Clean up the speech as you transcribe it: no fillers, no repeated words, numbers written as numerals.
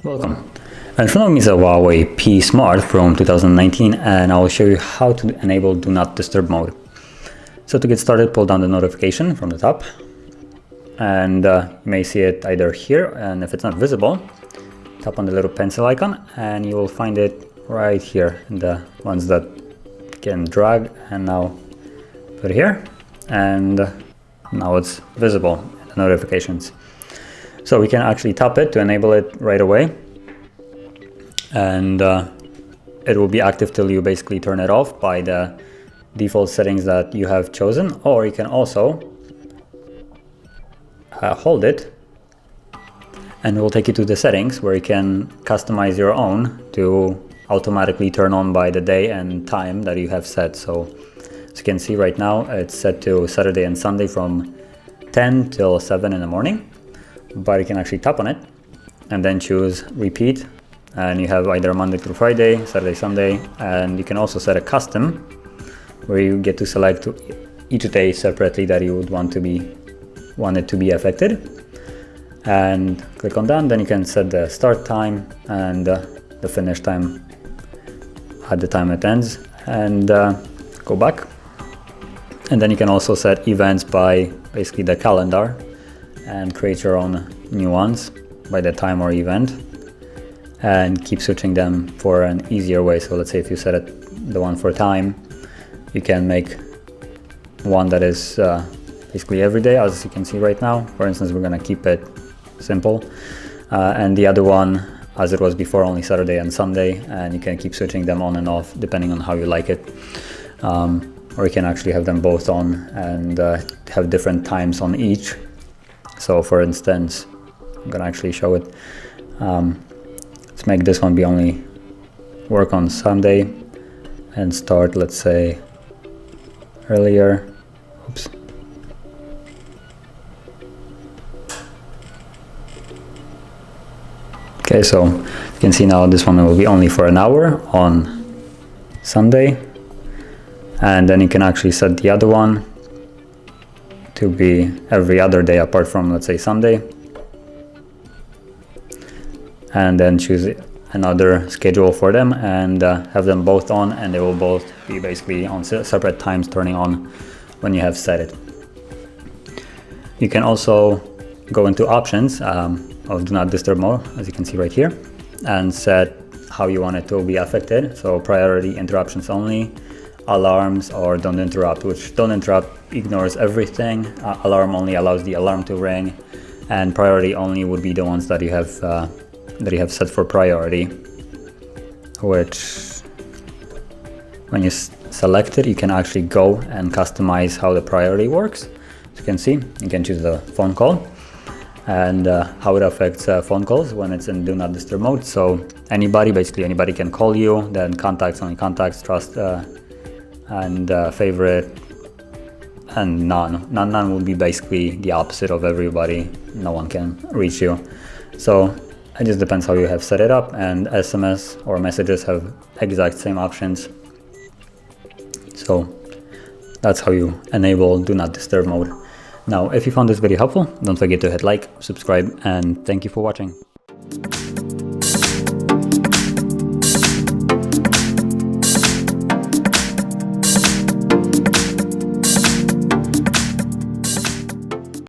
Welcome. In front of me is a HUAWEI P Smart from 2019, and I will show you how to enable Do Not Disturb mode. So to get started, pull down the notification from the top, and you may see it either here, and if it's not visible, tap on the little pencil icon and you will find it right here in the ones that can drag, and now put it here, and now it's visible in the notifications. So we can actually tap it to enable it right away, and it will be active till you basically turn it off by the default settings that you have chosen, or you can also hold it and it will take you to the settings where you can customize your own to automatically turn on by the day and time that you have set. So as you can see right now, it's set to Saturday and Sunday from 10 till 7 in the morning, but you can actually tap on it and then choose repeat, and you have either Monday through Friday, Saturday, Sunday, and you can also set a custom where you get to select each day separately that you would want it to be affected, and click on that. Then you can set the start time and the finish time at the time it ends, and go back. And then you can also set events by basically the calendar and create your own new ones by the time or event, and keep switching them for an easier way. So let's say if you set it the one for time, you can make one that is basically every day, as you can see right now. For instance, we're going to keep it simple, and the other one as it was before, only Saturday and Sunday, and you can keep switching them on and off depending on how you like it, or you can actually have them both on and have different times on each. So for instance, I'm gonna actually show it. Let's make this one be only work on Sunday and start, let's say, earlier. Oops. Okay, so you can see now this one will be only for an hour on Sunday, and then you can actually set the other one to be every other day apart from, let's say, Sunday, and then choose another schedule for them and have them both on, and they will both be basically on separate times turning on when you have set it. You can also go into options of Do Not Disturb mode, as you can see right here, and set how you want it to be affected. So priority, interruptions only, alarms, or don't interrupt, which don't interrupt ignores everything. Alarm only allows the alarm to ring, and priority only would be the ones that you have set for priority, which when you select it, you can actually go and customize how the priority works. As you can see, you can choose the phone call and how it affects phone calls when it's in Do Not Disturb mode. So basically anybody can call you, then contacts, only contacts, trust, and favorite, and none would be basically the opposite of everybody. No one can reach you. So it just depends how you have set it up, and SMS or messages have exact same options. So that's how you enable Do Not Disturb mode. Now, if you found this video helpful, don't forget to hit like, subscribe, and thank you for watching.